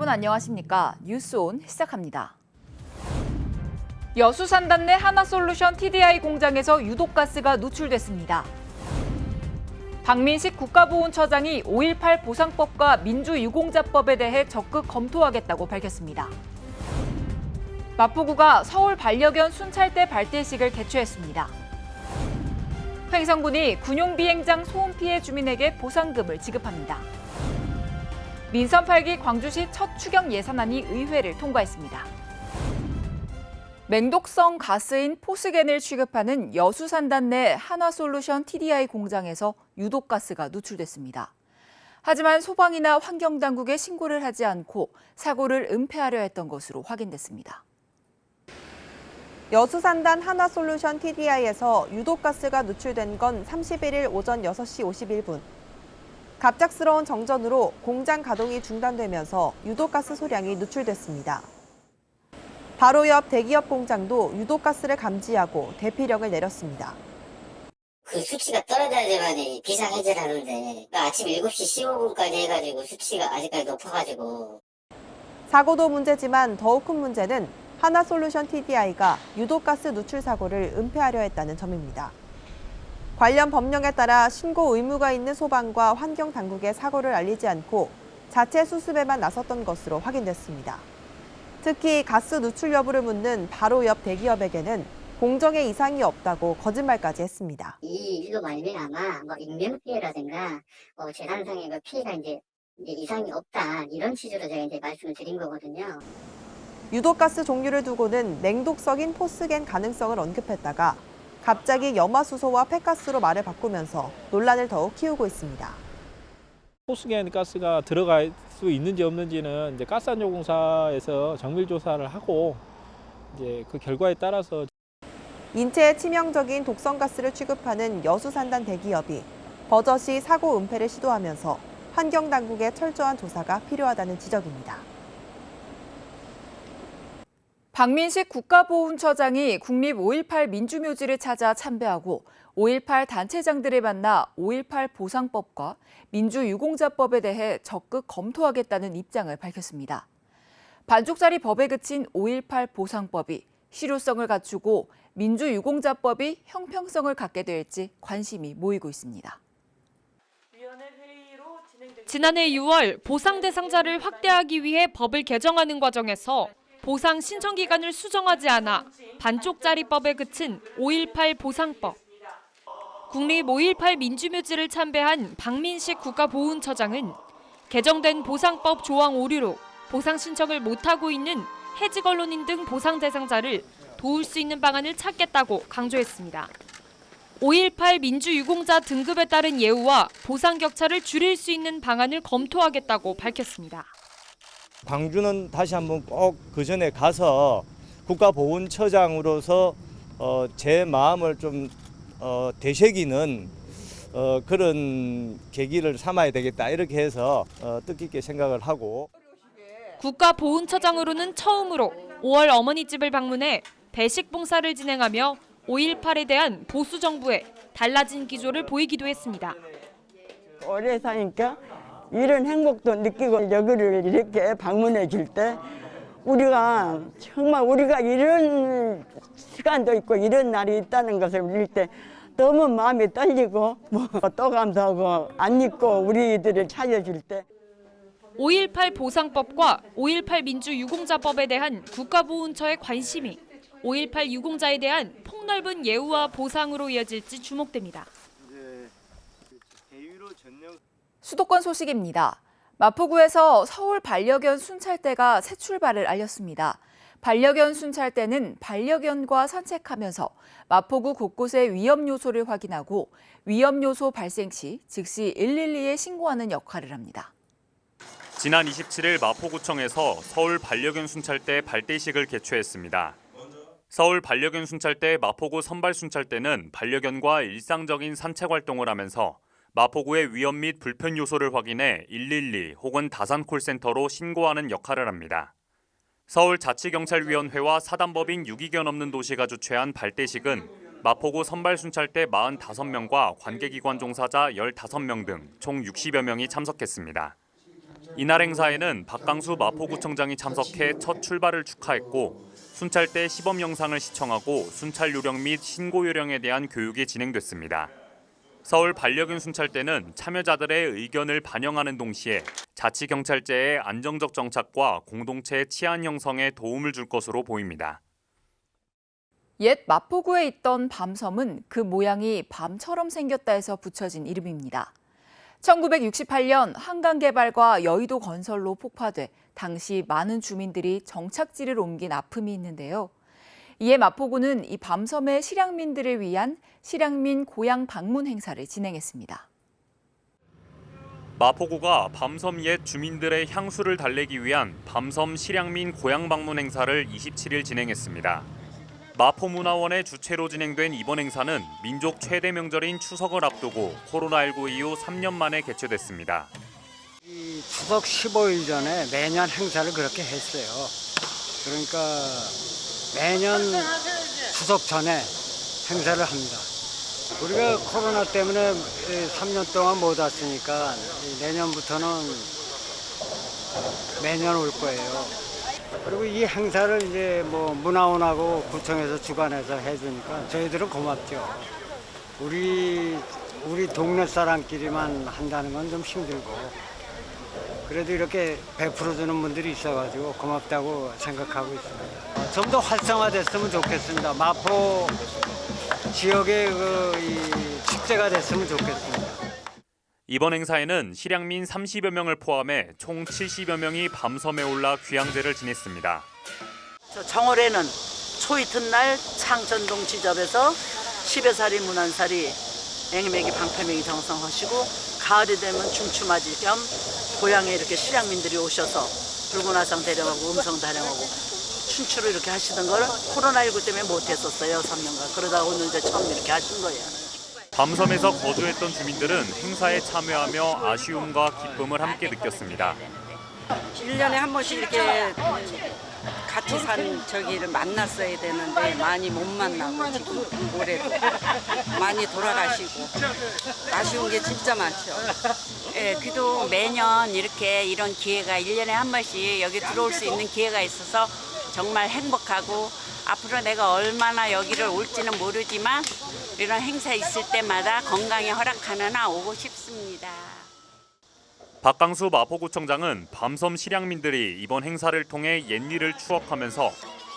여러분 안녕하십니까? 뉴스온 시작합니다. 여수산단 내 하나솔루션 TDI 공장에서 유독가스가 누출됐습니다. 박민식 국가보훈처장이 5.18 보상법과 민주유공자법에 대해 적극 검토하겠다고 밝혔습니다. 마포구가 서울 반려견 순찰대 발대식을 개최했습니다. 횡성군이 군용비행장 소음 피해 주민에게 보상금을 지급합니다. 민선 8기 광주시 첫 추경 예산안이 의회를 통과했습니다. 맹독성 가스인 포스겐을 취급하는 여수산단 내 한화솔루션 TDI 공장에서 유독가스가 누출됐습니다. 하지만 소방이나 환경당국에 신고를 하지 않고 사고를 은폐하려 했던 것으로 확인됐습니다. 여수산단 한화솔루션 TDI에서 유독가스가 누출된 건 31일 오전 6시 51분. 갑작스러운 정전으로 공장 가동이 중단되면서 유독가스 소량이 누출됐습니다. 바로 옆 대기업 공장도 유독가스를 감지하고 대피령을 내렸습니다. 그 수치가 떨어져야지만 비상해제를 하는데 아침 7시 15분까지 해가지고 수치가 아직까지 높아가지고. 사고도 문제지만 더욱 큰 문제는 한화솔루션 TDI가 유독가스 누출 사고를 은폐하려 했다는 점입니다. 관련 법령에 따라 신고 의무가 있는 소방과 환경당국에 사고를 알리지 않고 자체 수습에만 나섰던 것으로 확인됐습니다. 특히 가스 누출 여부를 묻는 바로 옆 대기업에게는 공정에 이상이 없다고 거짓말까지 했습니다. 이 일로 말미암아 인명피해라든가 재산상의 피해가 이상이 없다, 이런 취지로 제가 말씀을 드린 거거든요. 유독가스 종류를 두고는 맹독성인 포스겐 가능성을 언급했다가 갑자기 염화수소와 폐가스로 말을 바꾸면서 논란을 더욱 키우고 있습니다. 포스겐 가스가 들어갈 수 있는지 없는지는 이제 가스안전공사에서 정밀 조사를 하고 이제 그 결과에 따라서 인체에 치명적인 독성가스를 취급하는 여수산단 대기업이 버젓이 사고 은폐를 시도하면서 환경당국의 철저한 조사가 필요하다는 지적입니다. 박민식 국가보훈처장이 국립 5.18 민주묘지를 찾아 참배하고 5.18 단체장들을 만나 5.18 보상법과 민주유공자법에 대해 적극 검토하겠다는 입장을 밝혔습니다. 반쪽짜리 법에 그친 5.18 보상법이 실효성을 갖추고 민주유공자법이 형평성을 갖게 될지 관심이 모이고 있습니다. 지난해 6월 보상 대상자를 확대하기 위해 법을 개정하는 과정에서 보상 신청 기간을 수정하지 않아 반쪽짜리법에 그친 5.18 보상법. 국립 5.18 민주묘지를 참배한 박민식 국가보훈처장은 개정된 보상법 조항 오류로 보상 신청을 못하고 있는 해직 언론인 등 보상 대상자를 도울 수 있는 방안을 찾겠다고 강조했습니다. 5.18 민주유공자 등급에 따른 예우와 보상 격차를 줄일 수 있는 방안을 검토하겠다고 밝혔습니다. 광주는 다시 한번 꼭 그 전에 가서 국가보훈처장으로서 제 마음을 좀 되새기는 그런 계기를 삼아야 되겠다, 이렇게 해서 뜻깊게 생각을 하고. 국가보훈처장으로는 처음으로 5월 어머니집을 방문해 배식 봉사를 진행하며 5.18에 대한 보수 정부의 달라진 기조를 보이기도 했습니다. 오래 사니까 이런 행복도 느끼고 여기를 이렇게 방문해 줄 때 우리가 정말 우리가 이런 시간도 있고 이런 날이 있다는 것을 볼 때 너무 마음이 떨리고 또 감사하고 안 잊고 우리들을 찾아줄 때 5.18 보상법과 5.18 민주유공자법에 대한 국가보훈처의 관심이 5.18 유공자에 대한 폭넓은 예우와 보상으로 이어질지 주목됩니다. 수도권 소식입니다. 마포구에서 서울 반려견 순찰대가 새 출발을 알렸습니다. 반려견 순찰대는 반려견과 산책하면서 마포구 곳곳의 위험 요소를 확인하고 위험 요소 발생 시 즉시 112에 신고하는 역할을 합니다. 지난 27일 마포구청에서 서울 반려견 순찰대 발대식을 개최했습니다. 서울 반려견 순찰대 마포구 선발 순찰대는 반려견과 일상적인 산책 활동을 하면서 마포구의 위험 및 불편 요소를 확인해 112 혹은 다산 콜센터로 신고하는 역할을 합니다. 서울자치경찰위원회와 사단법인 유기견 없는 도시가 주최한 발대식은 마포구 선발순찰대 45명과 관계기관 종사자 15명 등 총 60여 명이 참석했습니다. 이날 행사에는 박강수 마포구청장이 참석해 첫 출발을 축하했고 순찰대 시범 영상을 시청하고 순찰 요령 및 신고 요령에 대한 교육이 진행됐습니다. 서울 반려견 순찰대는 참여자들의 의견을 반영하는 동시에 자치경찰제의 안정적 정착과 공동체 치안 형성에 도움을 줄 것으로 보입니다. 옛 마포구에 있던 밤섬은 그 모양이 밤처럼 생겼다 해서 붙여진 이름입니다. 1968년 한강 개발과 여의도 건설로 폭파돼 당시 많은 주민들이 정착지를 옮긴 아픔이 있는데요. 이에 마포구는 이 밤섬의 실향민들을 위한 실향민 고향 방문 행사를 진행했습니다. 마포구가 밤섬 옛 주민들의 향수를 달래기 위한 밤섬 실향민 고향 방문 행사를 27일 진행했습니다. 마포문화원의 주최로 진행된 이번 행사는 민족 최대 명절인 추석을 앞두고 코로나19 이후 3년 만에 개최됐습니다. 이 추석 15일 전에 매년 행사를 그렇게 했어요. 그러니까 매년 추석 전에 행사를 합니다. 우리가 코로나 때문에 3년 동안 못 왔으니까 내년부터는 매년 올 거예요. 그리고 이 행사를 이제 뭐 문화원하고 구청에서 주관해서 해주니까 저희들은 고맙죠. 우리 동네 사람끼리만 한다는 건 좀 힘들고 그래도 이렇게 베풀어주는 분들이 있어가지고 고맙다고 생각하고 있습니다. 좀 더 활성화됐으면 좋겠습니다. 마포 지역의 이 축제가 됐으면 좋겠습니다. 이번 행사에는 실향민 30여 명을 포함해 총 70여 명이 밤섬에 올라 귀향제를 지냈습니다. 정월에는 초 이튿날 창천동 지점에서 10여 살이 문안살이 앵매기 방패명이 정성하시고 가을이 되면 중추맞이 겸 고향에 이렇게 실향민들이 오셔서 붉은 화상 대령하고 음성 다령하고 춘추를 이렇게 하시던 걸 코로나19 때문에 못했었어요. 3년간. 그러다 오늘 이제 처음 이렇게 하신 거예요. 밤섬에서 거주했던 주민들은 행사에 참여하며 아쉬움과 기쁨을 함께 느꼈습니다. 1년에 한 번씩 이렇게 같이 산 저기를 만났어야 되는데 많이 못 만나고 지금 올해 많이 돌아가시고 아쉬운 게 진짜 많죠. 예, 그래도 매년 이렇게 이런 기회가 1년에 한 번씩 여기 들어올 수 있는 기회가 있어서 정말 행복하고 앞으로 내가 얼마나 여기를 올지는 모르지만 이런 행사 있을 때마다 건강에 허락하면 오고 싶습니다. 박강수 마포구청장은 밤섬 실향민들이 이번 행사를 통해 옛일을 추억하면서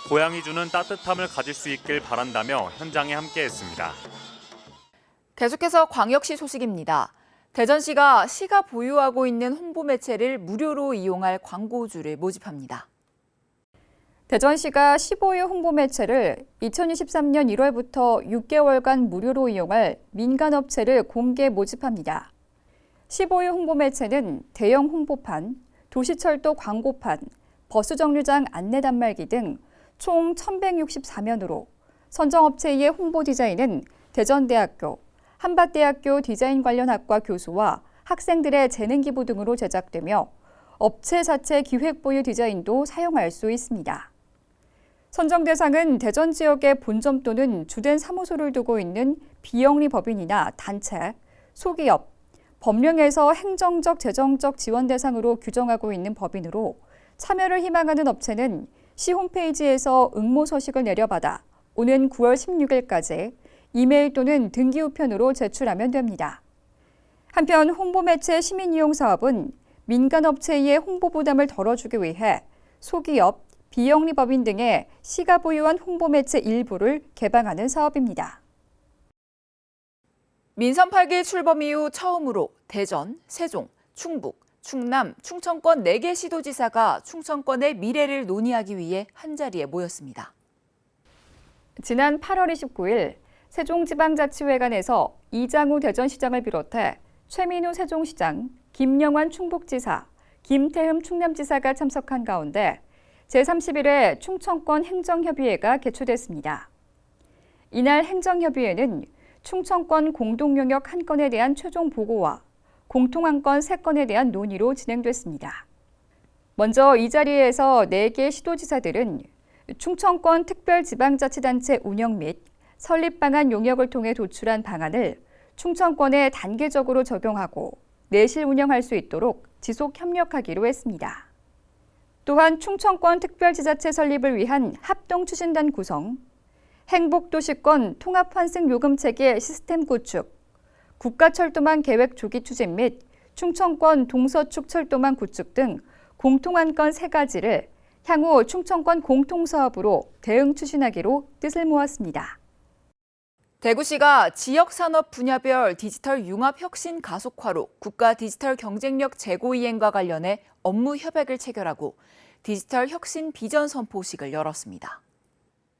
고향이 주는 따뜻함을 가질 수 있길 바란다며 현장에 함께했습니다. 계속해서 광역시 소식입니다. 대전시가 시가 보유하고 있는 홍보 매체를 무료로 이용할 광고주를 모집합니다. 대전시가 15여 홍보 매체를 2023년 1월부터 6개월간 무료로 이용할 민간업체를 공개 모집합니다. 15여 홍보 매체는 대형 홍보판, 도시철도 광고판, 버스 정류장 안내 단말기 등 총 1,164면으로 선정업체의 홍보 디자인은 대전대학교, 한밭대학교 디자인 관련 학과 교수와 학생들의 재능 기부 등으로 제작되며 업체 자체 기획 보유 디자인도 사용할 수 있습니다. 선정 대상은 대전 지역의 본점 또는 주된 사무소를 두고 있는 비영리 법인이나 단체, 소기업, 법령에서 행정적, 재정적 지원 대상으로 규정하고 있는 법인으로 참여를 희망하는 업체는 시 홈페이지에서 응모 서식을 내려받아 오는 9월 16일까지 이메일 또는 등기 우편으로 제출하면 됩니다. 한편 홍보 매체 시민 이용 사업은 민간 업체의 홍보 부담을 덜어주기 위해 소기업, 비영리 법인 등의 시가 보유한 홍보 매체 일부를 개방하는 사업입니다. 민선 8기 출범 이후 처음으로 대전, 세종, 충북, 충남, 충청권 4개 시도지사가 충청권의 미래를 논의하기 위해 한자리에 모였습니다. 지난 8월 29일 세종지방자치회관에서 이장우 대전시장을 비롯해 최민우 세종시장, 김영환 충북지사, 김태흠 충남지사가 참석한 가운데 제31회 충청권 행정협의회가 개최됐습니다. 이날 행정협의회는 충청권 공동영역 한 건에 대한 최종 보고와 공통안건 3건에 대한 논의로 진행됐습니다. 먼저 이 자리에서 4개 시도지사들은 충청권 특별지방자치단체 운영 및 설립 방안 용역을 통해 도출한 방안을 충청권에 단계적으로 적용하고 내실 운영할 수 있도록 지속 협력하기로 했습니다. 또한 충청권 특별지자체 설립을 위한 합동추진단 구성, 행복도시권 통합환승요금체계 시스템 구축, 국가철도망 계획 조기 추진 및 충청권 동서축 철도망 구축 등 공통한 건 3가지를 향후 충청권 공통사업으로 대응 추진하기로 뜻을 모았습니다. 대구시가 지역산업 분야별 디지털 융합 혁신 가속화로 국가 디지털 경쟁력 제고 이행과 관련해 업무 협약을 체결하고 디지털 혁신 비전 선포식을 열었습니다.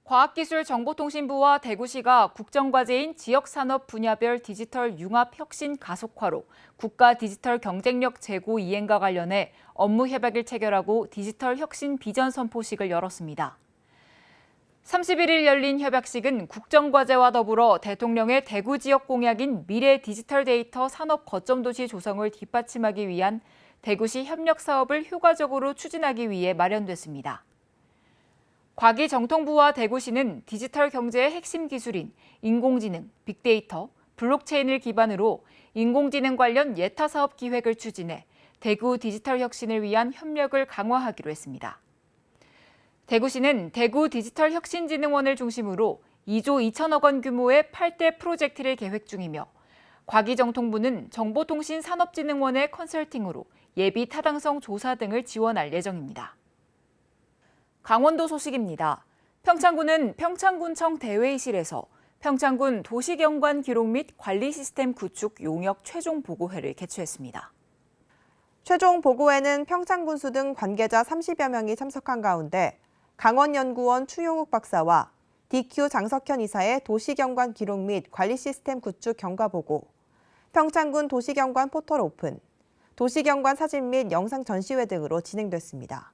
과학기술정보통신부와 대구시가 국정과제인 지역산업 분야별 디지털 융합 혁신 가속화로 국가 디지털 경쟁력 제고 이행과 관련해 업무 협약을 체결하고 디지털 혁신 비전 선포식을 열었습니다. 31일 열린 협약식은 국정과제와 더불어 대통령의 대구 지역 공약인 미래 디지털 데이터 산업 거점도시 조성을 뒷받침하기 위한 대구시 협력 사업을 효과적으로 추진하기 위해 마련됐습니다. 과기정통부와 대구시는 디지털 경제의 핵심 기술인 인공지능, 빅데이터, 블록체인을 기반으로 인공지능 관련 예타 사업 기획을 추진해 대구 디지털 혁신을 위한 협력을 강화하기로 했습니다. 대구시는 대구 디지털 혁신진흥원을 중심으로 2조 2천억 원 규모의 8대 프로젝트를 계획 중이며 과기정통부는 정보통신산업진흥원의 컨설팅으로 예비 타당성 조사 등을 지원할 예정입니다. 강원도 소식입니다. 평창군은 평창군청 대회의실에서 평창군 도시경관 기록 및 관리 시스템 구축 용역 최종 보고회를 개최했습니다. 최종 보고회는 평창군수 등 관계자 30여 명이 참석한 가운데 강원연구원 추용욱 박사와 DQ 장석현 이사의 도시경관 기록 및 관리 시스템 구축 경과보고, 평창군 도시경관 포털 오픈, 도시경관 사진 및 영상 전시회 등으로 진행됐습니다.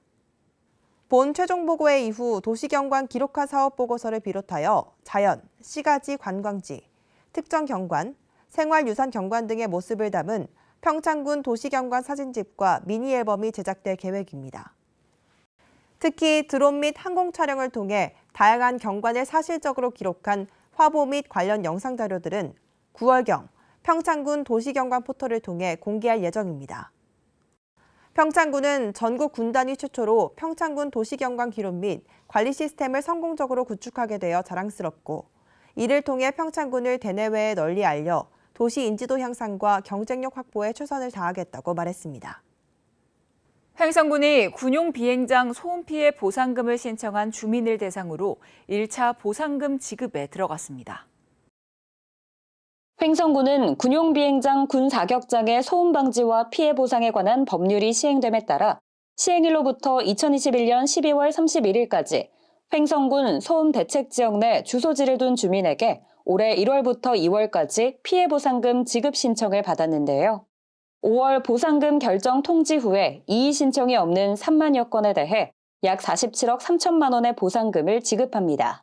본 최종 보고회 이후 도시경관 기록화 사업 보고서를 비롯하여 자연, 시가지 관광지, 특정 경관, 생활유산 경관 등의 모습을 담은 평창군 도시경관 사진집과 미니 앨범이 제작될 계획입니다. 특히 드론 및 항공 촬영을 통해 다양한 경관을 사실적으로 기록한 화보 및 관련 영상 자료들은 9월경 평창군 도시경관 포털을 통해 공개할 예정입니다. 평창군은 전국 군 단위 최초로 평창군 도시경관 기록 및 관리 시스템을 성공적으로 구축하게 되어 자랑스럽고, 이를 통해 평창군을 대내외에 널리 알려 도시 인지도 향상과 경쟁력 확보에 최선을 다하겠다고 말했습니다. 횡성군이 군용 비행장 소음 피해 보상금을 신청한 주민을 대상으로 1차 보상금 지급에 들어갔습니다. 횡성군은 군용 비행장 군 자격장의 소음 방지와 피해 보상에 관한 법률이 시행됨에 따라 시행일로부터 2021년 12월 31일까지 횡성군 소음 대책 지역 내 주소지를 둔 주민에게 올해 1월부터 2월까지 피해 보상금 지급 신청을 받았는데요. 5월 보상금 결정 통지 후에 이의 신청이 없는 3만여 건에 대해 약 47억 3천만 원의 보상금을 지급합니다.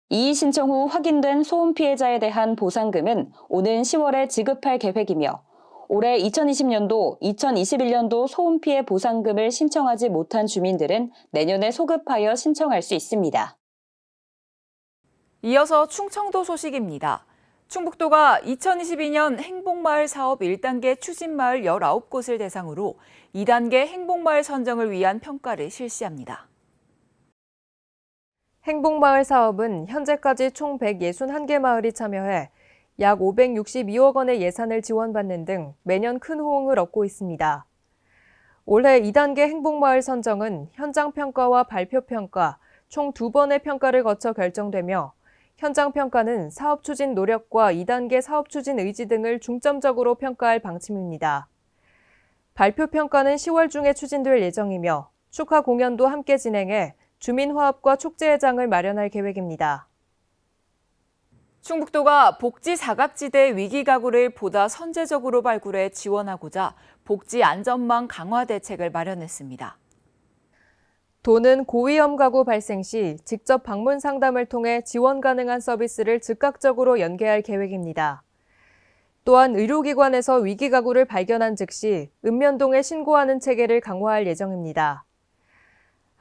이의 신청 후 확인된 소음 피해자에 대한 보상금은 오는 10월에 지급할 계획이며, 올해 2020년도, 2021년도 소음 피해 보상금을 신청하지 못한 주민들은 내년에 소급하여 신청할 수 있습니다. 이어서 충청도 소식입니다. 충북도가 2022년 행복마을 사업 1단계 추진마을 19곳을 대상으로 2단계 행복마을 선정을 위한 평가를 실시합니다. 행복마을 사업은 현재까지 총 161개 마을이 참여해 약 562억 원의 예산을 지원받는 등 매년 큰 호응을 얻고 있습니다. 올해 2단계 행복마을 선정은 현장평가와 발표평가 총 2번의 평가를 거쳐 결정되며, 현장평가는 사업 추진 노력과 2단계 사업 추진 의지 등을 중점적으로 평가할 방침입니다. 발표평가는 10월 중에 추진될 예정이며, 축하 공연도 함께 진행해 주민화합과 축제회장을 마련할 계획입니다. 충북도가 복지 사각지대 위기 가구를 보다 선제적으로 발굴해 지원하고자 복지 안전망 강화 대책을 마련했습니다. 도는 고위험 가구 발생 시 직접 방문 상담을 통해 지원 가능한 서비스를 즉각적으로 연계할 계획입니다. 또한 의료기관에서 위기 가구를 발견한 즉시 읍면동에 신고하는 체계를 강화할 예정입니다.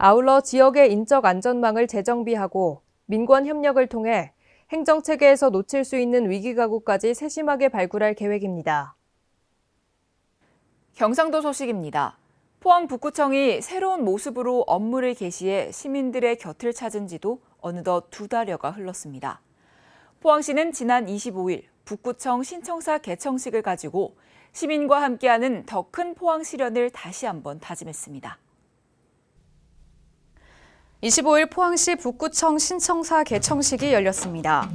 아울러 지역의 인적 안전망을 재정비하고 민관 협력을 통해 행정체계에서 놓칠 수 있는 위기 가구까지 세심하게 발굴할 계획입니다. 경상도 소식입니다. 포항 북구청이 새로운 모습으로 업무를 개시해 시민들의 곁을 찾은 지도 어느덧 2달여가 흘렀습니다. 포항시는 지난 25일 북구청 신청사 개청식을 가지고 시민과 함께하는 더 큰 포항 실현을 다시 한번 다짐했습니다. 25일 포항시 북구청 신청사 개청식이 열렸습니다.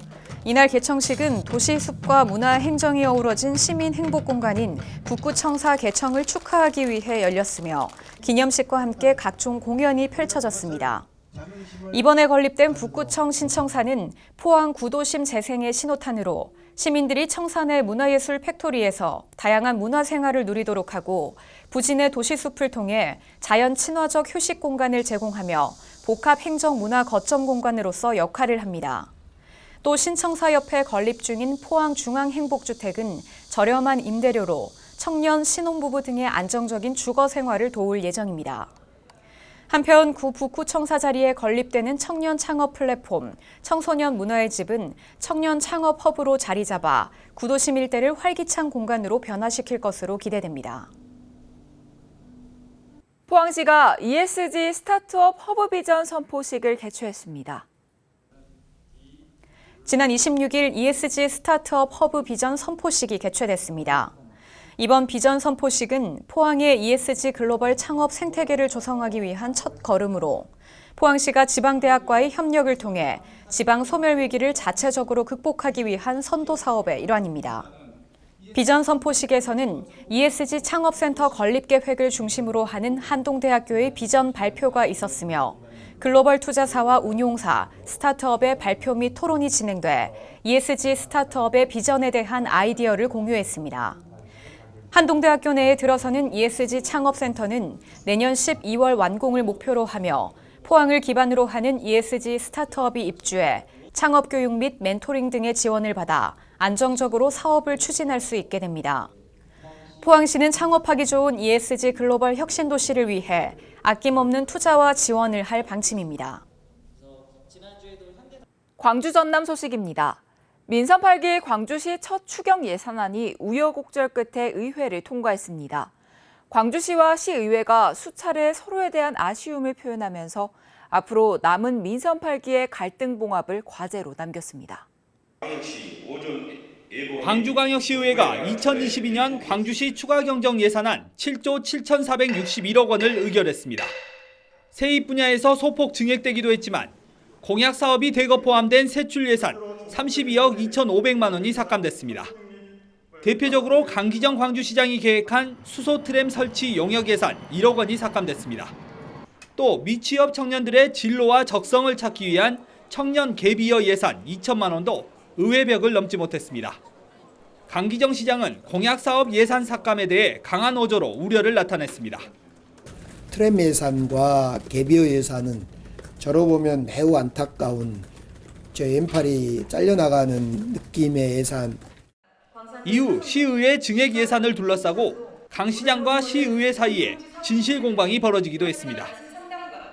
이날 개청식은 도시숲과 문화행정이 어우러진 시민 행복공간인 북구청사 개청을 축하하기 위해 열렸으며 기념식과 함께 각종 공연이 펼쳐졌습니다. 이번에 건립된 북구청 신청사는 포항 구도심 재생의 신호탄으로 시민들이 청사 내 문화예술 팩토리에서 다양한 문화생활을 누리도록 하고 부진의 도시숲을 통해 자연 친화적 휴식 공간을 제공하며 복합 행정 문화 거점 공간으로서 역할을 합니다. 또 신청사 옆에 건립 중인 포항 중앙행복주택은 저렴한 임대료로 청년, 신혼부부 등의 안정적인 주거 생활을 도울 예정입니다. 한편 구 북구청사 자리에 건립되는 청년 창업 플랫폼 청소년 문화의 집은 청년 창업 허브로 자리 잡아 구도심 일대를 활기찬 공간으로 변화시킬 것으로 기대됩니다. 포항시가 ESG 스타트업 허브 비전 선포식을 개최했습니다. 지난 26일 ESG 스타트업 허브 비전 선포식이 개최됐습니다. 이번 비전 선포식은 포항의 ESG 글로벌 창업 생태계를 조성하기 위한 첫 걸음으로 포항시가 지방대학과의 협력을 통해 지방 소멸 위기를 자체적으로 극복하기 위한 선도 사업의 일환입니다. 비전 선포식에서는 ESG 창업센터 건립 계획을 중심으로 하는 한동대학교의 비전 발표가 있었으며 글로벌 투자사와 운용사, 스타트업의 발표 및 토론이 진행돼 ESG 스타트업의 비전에 대한 아이디어를 공유했습니다. 한동대학교 내에 들어서는 ESG 창업센터는 내년 12월 완공을 목표로 하며 포항을 기반으로 하는 ESG 스타트업이 입주해 창업 교육 및 멘토링 등의 지원을 받아 안정적으로 사업을 추진할 수 있게 됩니다. 포항시는 창업하기 좋은 ESG 글로벌 혁신 도시를 위해 아낌없는 투자와 지원을 할 방침입니다. 광주 전남 소식입니다. 민선 8기 광주시 첫 추경 예산안이 우여곡절 끝에 의회를 통과했습니다. 광주시와 시의회가 수차례 서로에 대한 아쉬움을 표현하면서 앞으로 남은 민선 8기의 갈등 봉합을 과제로 남겼습니다. 광주광역시의회가 2022년 광주시 추가경정 예산안 7조 7,461억 원을 의결했습니다. 세입 분야에서 소폭 증액되기도 했지만 공약 사업이 대거 포함된 세출 예산 32억 2,500만 원이 삭감됐습니다. 대표적으로 강기정 광주시장이 계획한 수소 트램 설치 용역 예산 1억 원이 삭감됐습니다. 또 미취업 청년들의 진로와 적성을 찾기 위한 청년 갭이어 예산 2천만 원도 의회 벽을 넘지 못했습니다. 강기정 시장은 공약 사업 예산 삭감에 대해 강한 어조로 우려를 나타냈습니다. 트램 예산과 갭이어 예산은 저로 보면 매우 안타까운 저 왼팔이 잘려나가는 느낌의 예산. 이후 시의회 증액 예산을 둘러싸고 강 시장과 시의회 사이에 진실 공방이 벌어지기도 했습니다.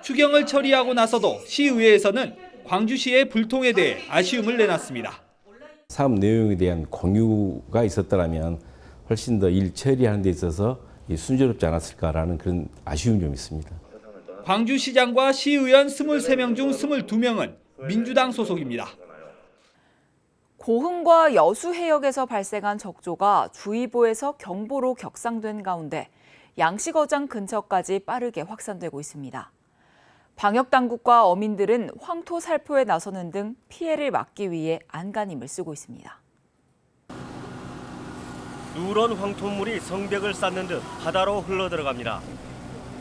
추경을 처리하고 나서도 시의회에서는 광주시의 불통에 대해 아쉬움을 내놨습니다. 사업 내용에 대한 공유가 있었더라면 훨씬 더 일 처리하는 데 있어서 순조롭지 않았을까라는 그런 아쉬움이 좀 있습니다. 광주시장과 시의원 23명 중 22명은 민주당 소속입니다. 고흥과 여수 해역에서 발생한 적조가 주의보에서 경보로 격상된 가운데 양식어장 근처까지 빠르게 확산되고 있습니다. 방역당국과 어민들은 황토 살포에 나서는 등 피해를 막기 위해 안간힘을 쓰고 있습니다. 누런 황토물이 성벽을 쌓는 듯 바다로 흘러들어갑니다.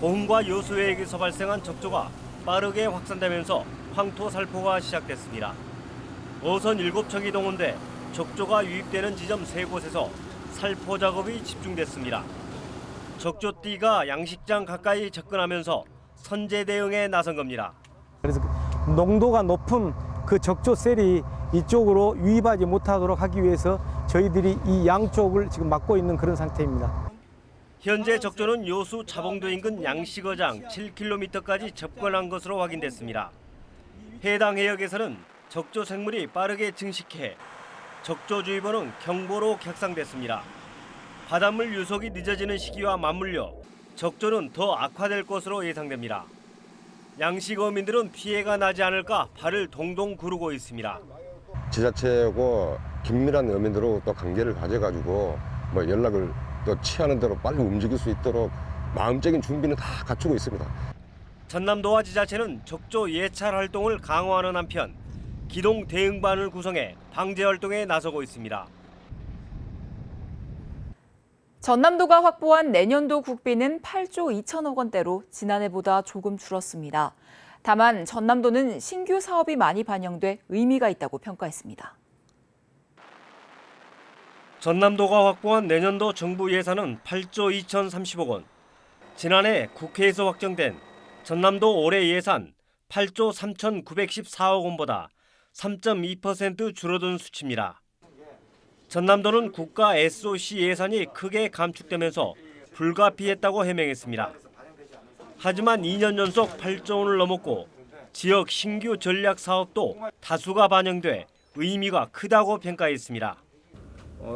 고흥과 여수 해역에서 발생한 적조가 빠르게 확산되면서 황토 살포가 시작됐습니다. 어선 7척이 동원돼 적조가 유입되는 지점 3곳에서 살포 작업이 집중됐습니다. 적조띠가 양식장 가까이 접근하면서 선제 대응에 나선 겁니다. 그래서 농도가 높은 그 적조셀이 이쪽으로 유입하지 못하도록 하기 위해서 저희들이 이 양쪽을 지금 막고 있는 그런 상태입니다. 현재 적조는 여수 자봉도 인근 양식어장 7km까지 접근한 것으로 확인됐습니다. 해당 해역에서는 적조 생물이 빠르게 증식해 적조주의보는 경보로 격상됐습니다. 바닷물 유속이 늦어지는 시기와 맞물려 적조는 더 악화될 것으로 예상됩니다. 양식어민들은 피해가 나지 않을까 발을 동동 구르고 있습니다. 지자체하고 긴밀한 어민들하고 또 관계를 가져가지고 뭐 연락을 또 취하는 대로 빨리 움직일 수 있도록 마음적인 준비는 다 갖추고 있습니다. 전남도와 지자체는 적조 예찰 활동을 강화하는 한편 기동 대응반을 구성해 방제 활동에 나서고 있습니다. 전남도가 확보한 내년도 국비는 8조 2천억 원대로 지난해보다 조금 줄었습니다. 다만 전남도는 신규 사업이 많이 반영돼 의미가 있다고 평가했습니다. 전남도가 확보한 내년도 정부 예산은 8조 2,030억 원. 지난해 국회에서 확정된 전남도 올해 예산 8조 3,914억 원보다 3.2% 줄어든 수치입니다. 전남도는 국가 SOC 예산이 크게 감축되면서 불가피했다고 해명했습니다. 하지만 2년 연속 8조 원을 넘었고 지역 신규 전략 사업도 다수가 반영돼 의미가 크다고 평가했습니다.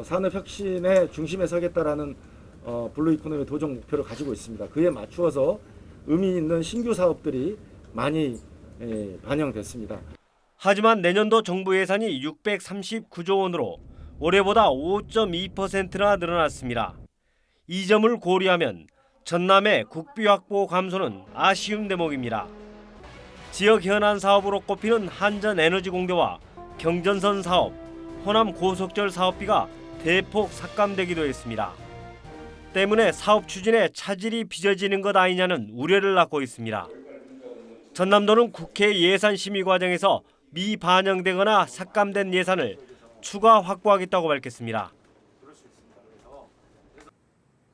산업혁신의 중심에 서겠다라는 블루 이코노미 도정 목표를 가지고 있습니다. 그에 맞추어서 의미 있는 신규 사업들이 많이 반영됐습니다. 하지만 내년도 정부 예산이 639조 원으로 올해보다 5.2%나 늘어났습니다. 이 점을 고려하면 전남의 국비 확보 감소는 아쉬운 대목입니다. 지역 현안 사업으로 꼽히는 한전에너지공대와 경전선 사업, 호남 고속철 사업비가 대폭 삭감되기도 했습니다. 때문에 사업 추진에 차질이 빚어지는 것 아니냐는 우려를 낳고 있습니다. 전남도는 국회 예산 심의 과정에서 미반영되거나 삭감된 예산을 추가 확보하겠다고 밝혔습니다.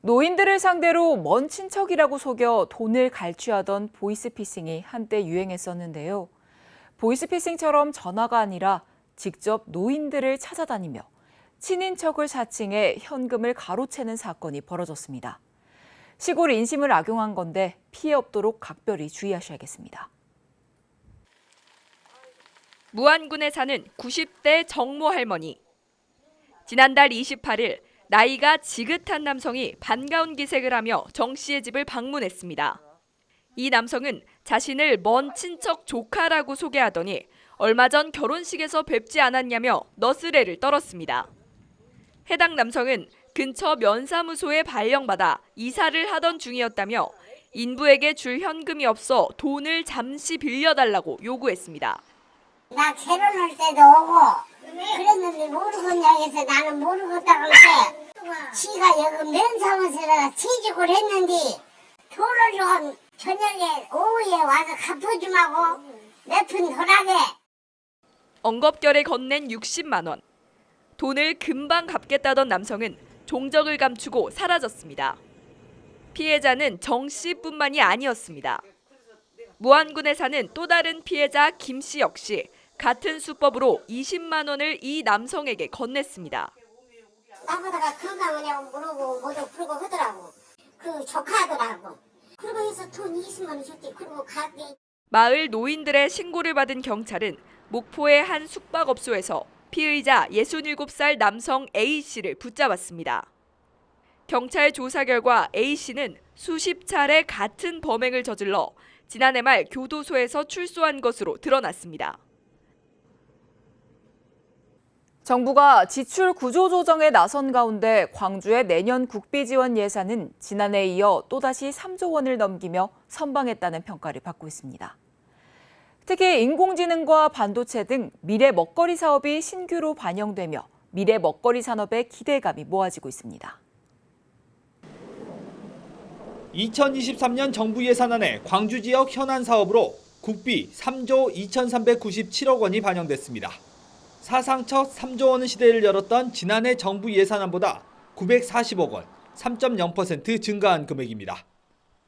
노인들을 상대로 먼 친척이라고 속여 돈을 갈취하던 보이스피싱이 한때 유행했었는데요. 보이스피싱처럼 전화가 아니라 직접 노인들을 찾아다니며 친인척을 사칭해 현금을 가로채는 사건이 벌어졌습니다. 시골 인심을 악용한 건데 피해 없도록 각별히 주의하셔야겠습니다. 무안군에 사는 90대 정모 할머니. 지난달 28일 나이가 지긋한 남성이 반가운 기색을 하며 정 씨의 집을 방문했습니다. 이 남성은 자신을 먼 친척 조카라고 소개하더니 얼마 전 결혼식에서 뵙지 않았냐며 너스레를 떨었습니다. 해당 남성은 근처 면사무소에 발령받아 이사를 하던 중이었다며 인부에게 줄 현금이 없어 돈을 잠시 빌려달라고 요구했습니다. 나 결혼할 때도 오고 그랬는데 모르겠냐고 해서 나는 모르겠다고 했는데 지가 여기 면사무소에다 취직을 했는데 돈을 좀 저녁에 오후에 와서 갚아주마고 몇 푼 덜하게. 엉겁결에 건넨 60만 원. 돈을 금방 갚겠다던 남성은 종적을 감추고 사라졌습니다. 피해자는 정 씨뿐만이 아니었습니다. 무안군에 사는 또 다른 피해자 김 씨 역시 같은 수법으로 20만 원을 이 남성에게 건넸습니다. 나보다가 건강하냐고 물어보고 뭐도 그러고 하더라고. 그 조카더라고. 그러고 해서 돈 20만 원 줬대. 그리고 가게. 마을 노인들의 신고를 받은 경찰은 목포의 한 숙박업소에서 피의자 67살 남성 A씨를 붙잡았습니다. 경찰 조사 결과 A씨는 수십 차례 같은 범행을 저질러 지난해 말 교도소에서 출소한 것으로 드러났습니다. 정부가 지출 구조 조정에 나선 가운데 광주의 내년 국비 지원 예산은 지난해에 이어 또다시 3조 원을 넘기며 선방했다는 평가를 받고 있습니다. 특히 인공지능과 반도체 등 미래 먹거리 사업이 신규로 반영되며 미래 먹거리 산업의 기대감이 모아지고 있습니다. 2023년 정부 예산안에 광주 지역 현안 사업으로 국비 3조 2,397억 원이 반영됐습니다. 사상 첫 3조 원 시대를 열었던 지난해 정부 예산안보다 940억 원, 3.0% 증가한 금액입니다.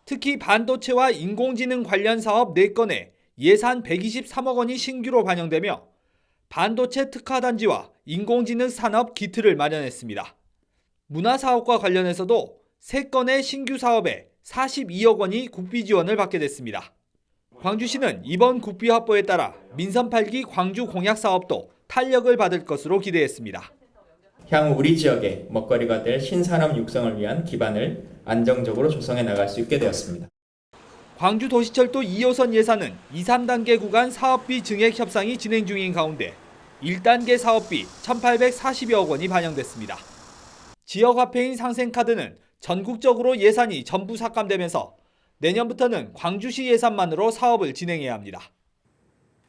특히 반도체와 인공지능 관련 사업 4건에 예산 123억 원이 신규로 반영되며 반도체 특화단지와 인공지능 산업 기틀을 마련했습니다. 문화사업과 관련해서도 3건의 신규 사업에 42억 원이 국비 지원을 받게 됐습니다. 광주시는 이번 국비 확보에 따라 민선 8기 광주 공약 사업도 탄력을 받을 것으로 기대했습니다. 향후 우리 지역의 먹거리가 될 신산업 육성을 위한 기반을 안정적으로 조성해 나갈 수 있게 되었습니다. 광주도시철도 2호선 예산은 2, 3단계 구간 사업비 증액 협상이 진행 중인 가운데 1단계 사업비 1,840여억 원이 반영됐습니다. 지역화폐인 상생카드는 전국적으로 예산이 전부 삭감되면서 내년부터는 광주시 예산만으로 사업을 진행해야 합니다.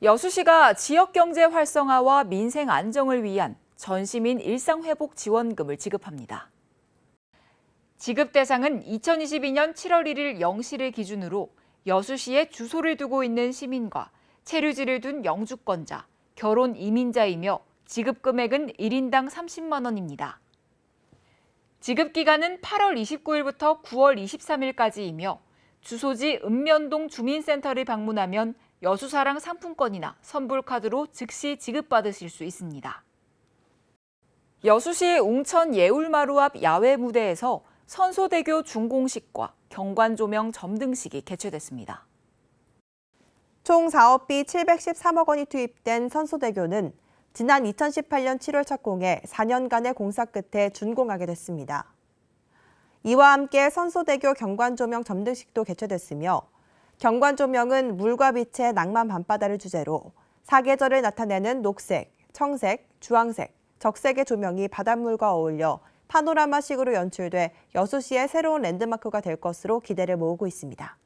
여수시가 지역경제 활성화와 민생 안정을 위한 전시민 일상회복 지원금을 지급합니다. 지급 대상은 2022년 7월 1일 0시를 기준으로 여수시에 주소를 두고 있는 시민과 체류지를 둔 영주권자, 결혼 이민자이며 지급 금액은 1인당 30만 원입니다. 지급 기간은 8월 29일부터 9월 23일까지이며 주소지 읍면동 주민센터를 방문하면 여수사랑 상품권이나 선불카드로 즉시 지급받으실 수 있습니다. 여수시 웅천 예울마루 앞 야외 무대에서 선소대교 준공식과 경관조명 점등식이 개최됐습니다. 총 사업비 713억 원이 투입된 선소대교는 지난 2018년 7월 착공해 4년간의 공사 끝에 준공하게 됐습니다. 이와 함께 선소대교 경관조명 점등식도 개최됐으며 경관조명은 물과 빛의 낭만 밤바다를 주제로 사계절을 나타내는 녹색, 청색, 주황색, 적색의 조명이 바닷물과 어울려 파노라마식으로 연출돼 여수시의 새로운 랜드마크가 될 것으로 기대를 모으고 있습니다.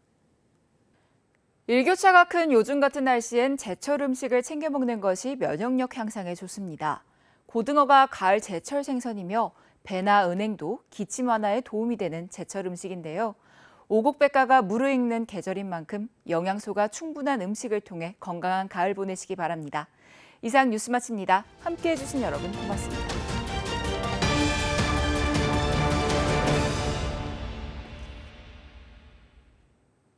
일교차가 큰 요즘 같은 날씨엔 제철 음식을 챙겨 먹는 것이 면역력 향상에 좋습니다. 고등어가 가을 제철 생선이며 배나 은행도 기침 완화에 도움이 되는 제철 음식인데요. 오곡백과가 무르익는 계절인 만큼 영양소가 충분한 음식을 통해 건강한 가을 보내시기 바랍니다. 이상 뉴스 마칩니다. 함께해 주신 여러분 고맙습니다.